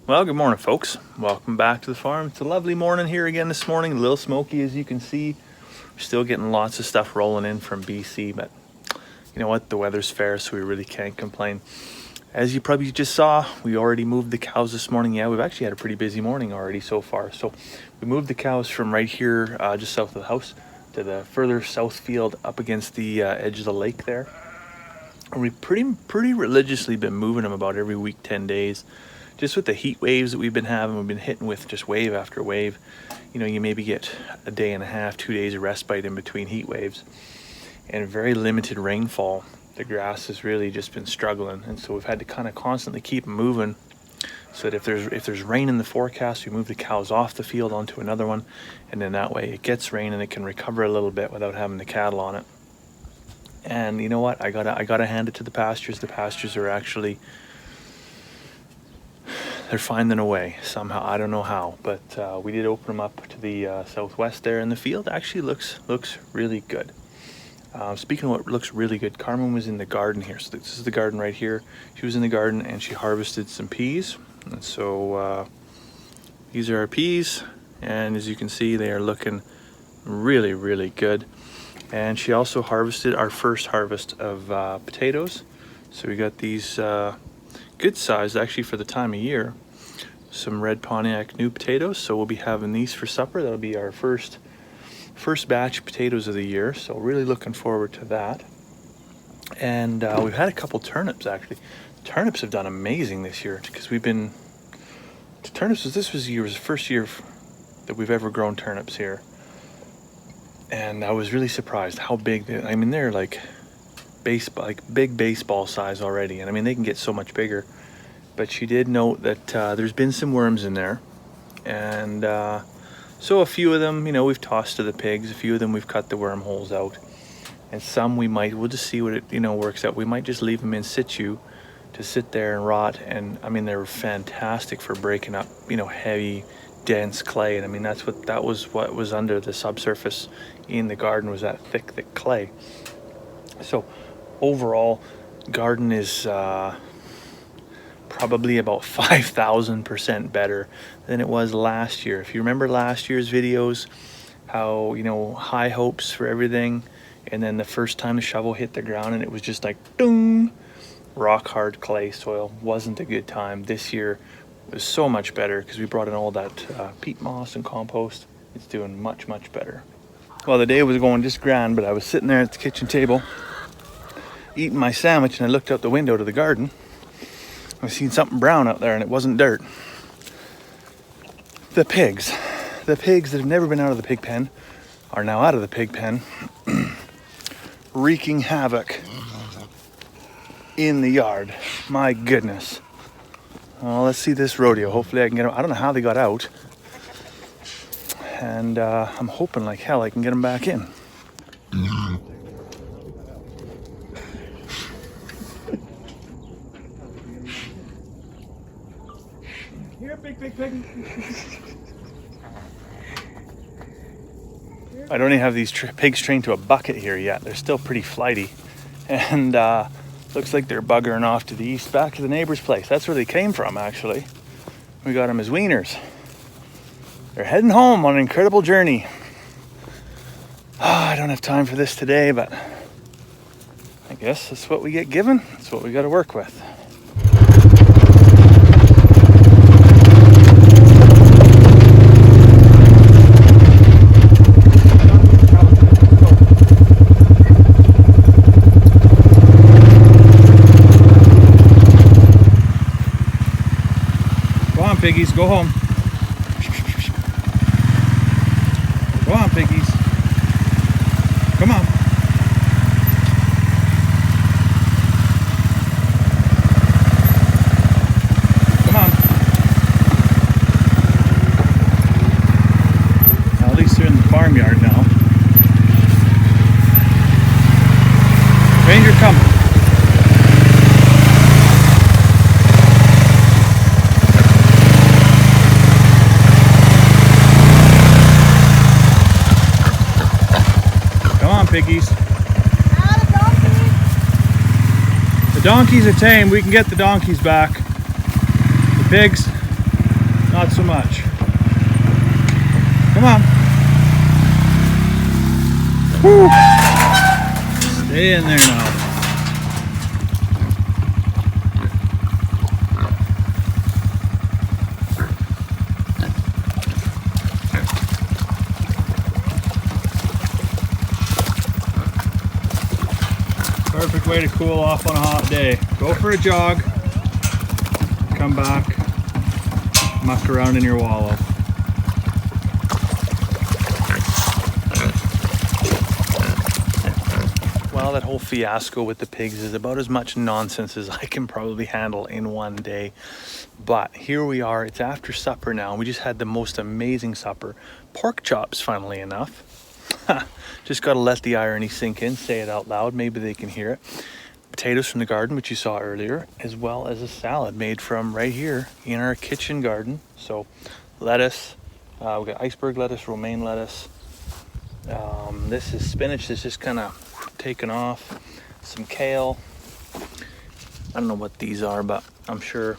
Well, good morning, folks. Welcome back to the farm. It's a lovely morning here again this morning. A little smoky, as you can see. We're still getting lots of stuff rolling in from BC, but you know what? The weather's fair, so we really can't complain. As you probably just saw, we already moved the cows this morning. Yeah, we've actually had a pretty busy morning already so far. So we moved the cows from right here, just south of the house, to the further south field up against the edge of the lake there. And we've pretty religiously been moving them about every week, 10 days. Just with the heat waves that we've been having, we've been hitting with just wave after wave. You know, you maybe get a day and a half, 2 days of respite in between heat waves, and very limited rainfall. The grass has really just been struggling, and so we've had to kind of constantly keep moving, so that if there's rain in the forecast, we move the cows off the field onto another one, and then that way it gets rain and it can recover a little bit without having the cattle on it. And you know what? I gotta hand it to the pastures. The pastures are actually, they're finding a way somehow. I don't know how, but we did open them up to the southwest there, and the field actually looks really good. Speaking of what looks really good, Carmen was in the garden here. So this is the garden right here. She was in the garden and she harvested some peas. And so these are our peas, and as you can see, they are looking really good. And she also harvested our first harvest of potatoes. So we got these good size actually for the time of year. Some red Pontiac new potatoes. So we'll be having these for supper. That'll be our first batch of potatoes of the year. So really looking forward to that. And we've had a couple turnips actually. Turnips have done amazing this year because we've been this was the first year that we've ever grown turnips here. And I was really surprised how big they're like big baseball size already, and I mean they can get so much bigger. But she did note that there's been some worms in there, and so a few of them, you know, we've tossed to the pigs. A few of them we've cut the worm holes out, and some we'll just see what it works out. We might just leave them in situ to sit there and rot. And I mean they're fantastic for breaking up heavy dense clay, and I mean that was what was under the subsurface in the garden, was that thick clay. So overall, garden is probably about 5,000% better than it was last year. If you remember last year's videos, how high hopes for everything, and then the first time the shovel hit the ground and it was just like ding, rock hard clay soil. Wasn't a good time. This year was so much better because we brought in all that peat moss and compost. It's doing much better. Well, the day was going just grand, but I was sitting there at the kitchen table eating my sandwich, and I looked out the window to the garden. I seen something brown out there, and it wasn't dirt. The pigs that have never been out of the pig pen are now out of the pig pen, wreaking havoc in the yard. My goodness. Well, let's see this rodeo. Hopefully I can get them. I don't know how they got out, and I'm hoping like hell I can get them back in. Here, big pig. I don't even have these pigs trained to a bucket here yet. They're still pretty flighty, and looks like they're buggering off to the east, back to the neighbor's place. That's where they came from, actually. We got them as weaners. They're heading home on an incredible journey. I don't have time for this today, but I guess that's what we get given. That's what we got to work with. Piggies, go home. Go on, piggies. Come on. Come on. Now, at least they're in the farmyard now. Ranger, come. Piggies. The donkeys are tame. We can get the donkeys back. The pigs, not so much. Come on. Woo. Stay in there now. Perfect way to cool off on a hot day. Go for a jog, come back, muck around in your wallow. Well, that whole fiasco with the pigs is about as much nonsense as I can probably handle in one day. But here we are, it's after supper now. We just had the most amazing supper. Pork chops, funnily enough. Just gotta let the irony sink in, say it out loud, maybe they can hear it. Potatoes from the garden, which you saw earlier, as well as a salad made from right here in our kitchen garden. So lettuce, we got iceberg lettuce, romaine lettuce. This is spinach that's just kind of taken off. Some kale. I don't know what these are, but I'm sure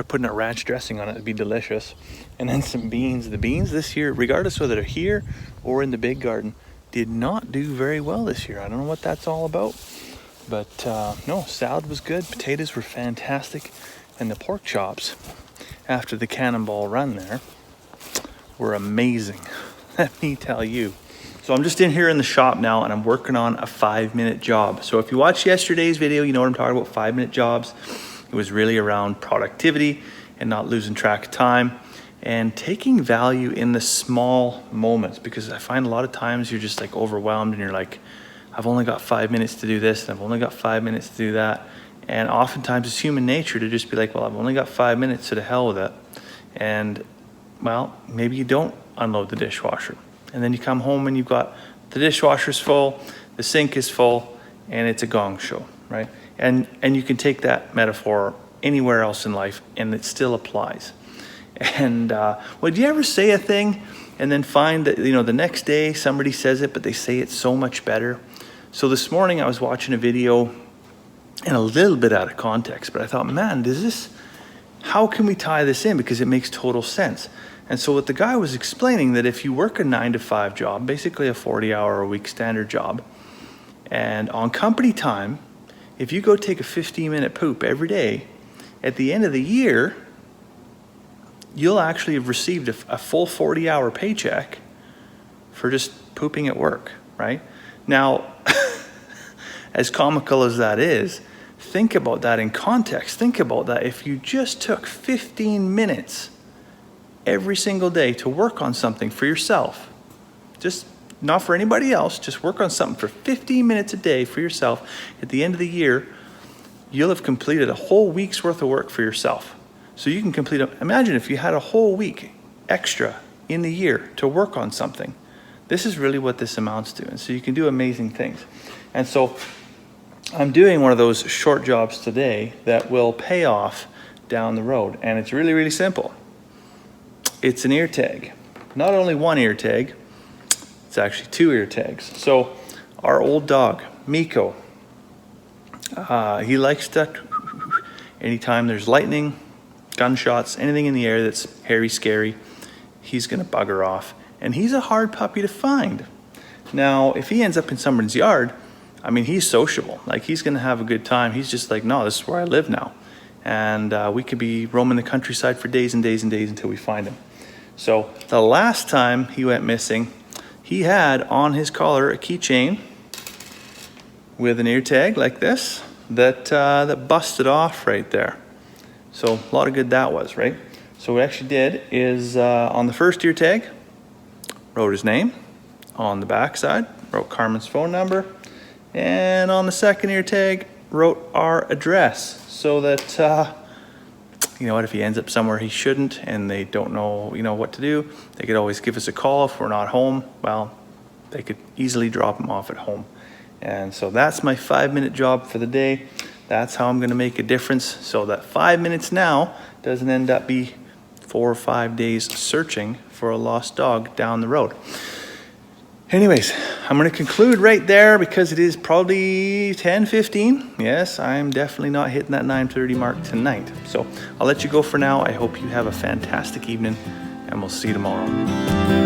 putting a ranch dressing on it would be delicious. And then some beans. The beans this year, regardless whether they're here or in the big garden, did not do very well this year. I don't know what that's all about. But no, salad was good. Potatoes were fantastic. And the pork chops, after the cannonball run there, were amazing. Let me tell you. So I'm just in here in the shop now and I'm working on a 5-minute job. So if you watched yesterday's video, you know what I'm talking about, 5-minute jobs. It was really around productivity and not losing track of time and taking value in the small moments, because I find a lot of times you're just like overwhelmed and you're like, I've only got 5 minutes to do this and I've only got 5 minutes to do that. And oftentimes it's human nature to just be like, well, I've only got 5 minutes, so to hell with it. And well, maybe you don't unload the dishwasher. And then you come home and you've got the dishwasher's full, the sink is full, and it's a gong show, right? And you can take that metaphor anywhere else in life and it still applies. And would you ever say a thing and then find that, you know, the next day somebody says it, but they say it so much better? So this morning I was watching a video and a little bit out of context, but I thought, man, how can we tie this in? Because it makes total sense. And so what the guy was explaining, that if you work a 9-to-5 job, basically a 40-hour-a-week standard job, and on company time, if you go take a 15-minute poop every day, at the end of the year, you'll actually have received a full 40-hour paycheck for just pooping at work, right? Now, as comical as that is, think about that in context. Think about that. If you just took 15 minutes every single day to work on something for yourself, just not for anybody else, just work on something for 15 minutes a day for yourself, at the end of the year, you'll have completed a whole week's worth of work for yourself. So you can imagine if you had a whole week extra in the year to work on something. This is really what this amounts to. And so you can do amazing things. And so I'm doing one of those short jobs today that will pay off down the road. And it's really, really simple. It's an ear tag. Not only one ear tag, it's actually 2 ear tags. So our old dog, Miko, he likes to, anytime there's lightning, gunshots, anything in the air that's hairy, scary, he's gonna bugger off. And he's a hard puppy to find. Now, if he ends up in someone's yard, I mean, he's sociable. Like, he's gonna have a good time. He's just like, no, this is where I live now. And we could be roaming the countryside for days and days and days until we find him. So the last time he went missing, he had on his collar a keychain with an ear tag like this that busted off right there. So a lot of good that was, right? So what we actually did is on the first ear tag, wrote his name. On the back side, wrote Carmen's phone number. And on the second ear tag, wrote our address, so that you know what, if he ends up somewhere he shouldn't and they don't know, you know, what to do, they could always give us a call if we're not home. Well, they could easily drop him off at home. And so that's my 5-minute job for the day. That's how I'm going to make a difference, so that 5 minutes now doesn't end up be 4 or 5 days searching for a lost dog down the road. Anyways, I'm going to conclude right there because it is probably 10:15. Yes, I'm definitely not hitting that 9:30 mark tonight. So I'll let you go for now. I hope you have a fantastic evening, and we'll see you tomorrow.